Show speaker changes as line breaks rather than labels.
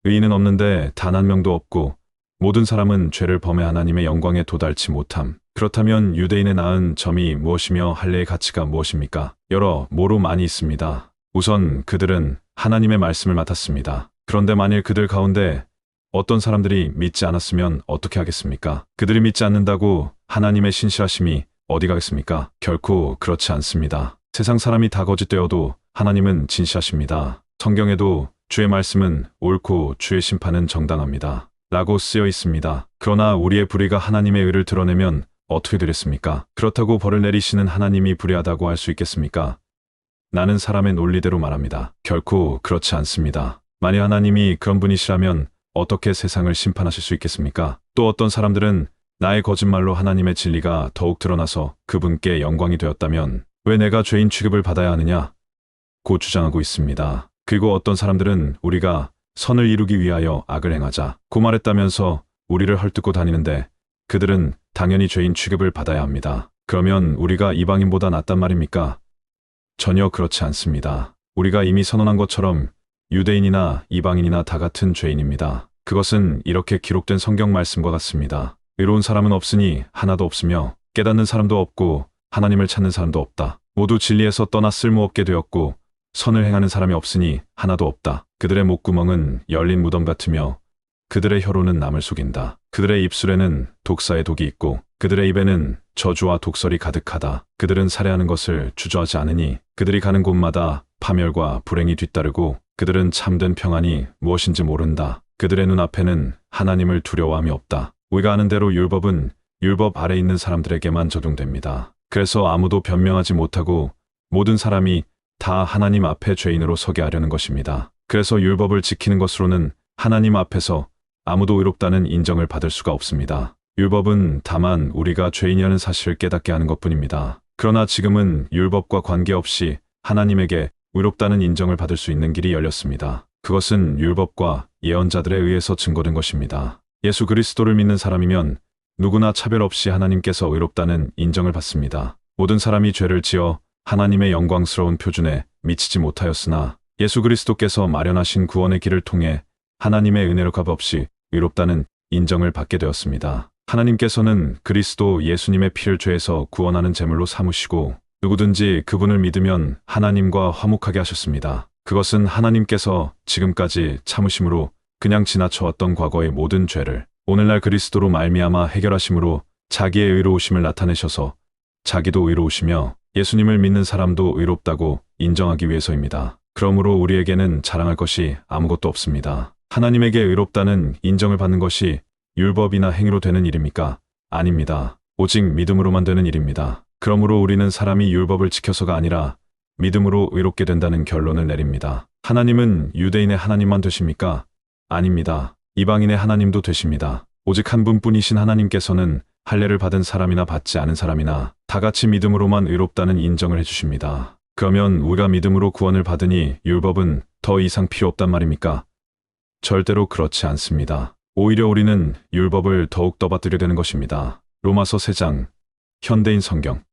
의인은 없는데 단 한 명도 없고 모든 사람은 죄를 범해 하나님의 영광에 도달치 못함. 그렇다면 유대인의 나은 점이 무엇이며 할례의 가치가 무엇입니까? 여러모로 많이 있습니다. 우선 그들은 하나님의 말씀을 맡았습니다. 그런데 만일 그들 가운데 어떤 사람들이 믿지 않았으면 어떻게 하겠습니까? 그들이 믿지 않는다고 하나님의 신실하심이 어디 가겠습니까? 결코 그렇지 않습니다. 세상 사람이 다 거짓되어도 하나님은 진실하십니다. 성경에도 주의 말씀은 옳고 주의 심판은 정당합니다. 라고 쓰여 있습니다. 그러나 우리의 불의가 하나님의 의를 드러내면 어떻게 되겠습니까? 그렇다고 벌을 내리시는 하나님이 불의하다고 할 수 있겠습니까? 나는 사람의 논리대로 말합니다. 결코 그렇지 않습니다. 만일 하나님이 그런 분이시라면 어떻게 세상을 심판하실 수 있겠습니까? 또 어떤 사람들은 나의 거짓말로 하나님의 진리가 더욱 드러나서 그분께 영광이 되었다면 왜 내가 죄인 취급을 받아야 하느냐? 고 주장하고 있습니다. 그리고 어떤 사람들은 우리가 선을 이루기 위하여 악을 행하자 고 말했다면서 우리를 헐뜯고 다니는데 그들은 당연히 죄인 취급을 받아야 합니다. 그러면 우리가 이방인보다 낫단 말입니까? 전혀 그렇지 않습니다. 우리가 이미 선언한 것처럼 유대인이나 이방인이나 다 같은 죄인입니다. 그것은 이렇게 기록된 성경 말씀과 같습니다. 의로운 사람은 없으니 하나도 없으며 깨닫는 사람도 없고 하나님을 찾는 사람도 없다. 모두 진리에서 떠나 쓸모없게 되었고 선을 행하는 사람이 없으니 하나도 없다. 그들의 목구멍은 열린 무덤 같으며 그들의 혀로는 남을 속인다. 그들의 입술에는 독사의 독이 있고 그들의 입에는 저주와 독설이 가득하다. 그들은 살해하는 것을 주저하지 않으니 그들이 가는 곳마다 파멸과 불행이 뒤따르고 그들은 참된 평안이 무엇인지 모른다. 그들의 눈앞에는 하나님을 두려워함이 없다. 우리가 아는 대로 율법은 율법 아래 있는 사람들에게만 적용됩니다. 그래서 아무도 변명하지 못하고 모든 사람이 다 하나님 앞에 죄인으로 서게 하려는 것입니다. 그래서 율법을 지키는 것으로는 하나님 앞에서 아무도 의롭다는 인정을 받을 수가 없습니다. 율법은 다만 우리가 죄인이라는 사실을 깨닫게 하는 것뿐입니다. 그러나 지금은 율법과 관계없이 하나님에게 의롭다는 인정을 받을 수 있는 길이 열렸습니다. 그것은 율법과 예언자들에 의해서 증거된 것입니다. 예수 그리스도를 믿는 사람이면 누구나 차별 없이 하나님께서 의롭다는 인정을 받습니다. 모든 사람이 죄를 지어 하나님의 영광스러운 표준에 미치지 못하였으나 예수 그리스도께서 마련하신 구원의 길을 통해 하나님의 은혜로 값없이 의롭다는 인정을 받게 되었습니다. 하나님께서는 그리스도 예수님의 피를 죄에서 구원하는 제물로 삼으시고 누구든지 그분을 믿으면 하나님과 화목하게 하셨습니다. 그것은 하나님께서 지금까지 참으심으로 그냥 지나쳐왔던 과거의 모든 죄를 오늘날 그리스도로 말미암아 해결하심으로 자기의 의로우심을 나타내셔서 자기도 의로우시며 예수님을 믿는 사람도 의롭다고 인정하기 위해서입니다. 그러므로 우리에게는 자랑할 것이 아무것도 없습니다. 하나님에게 의롭다는 인정을 받는 것이 율법이나 행위로 되는 일입니까? 아닙니다. 오직 믿음으로만 되는 일입니다. 그러므로 우리는 사람이 율법을 지켜서가 아니라 믿음으로 의롭게 된다는 결론을 내립니다. 하나님은 유대인의 하나님만 되십니까? 아닙니다. 이방인의 하나님도 되십니다. 오직 한 분뿐이신 하나님께서는 할례를 받은 사람이나 받지 않은 사람이나 다 같이 믿음으로만 의롭다는 인정을 해주십니다. 그러면 우리가 믿음으로 구원을 받으니 율법은 더 이상 필요 없단 말입니까? 절대로 그렇지 않습니다. 오히려 우리는 율법을 더욱 떠받들게 되는 것입니다. 로마서 3장, 현대인 성경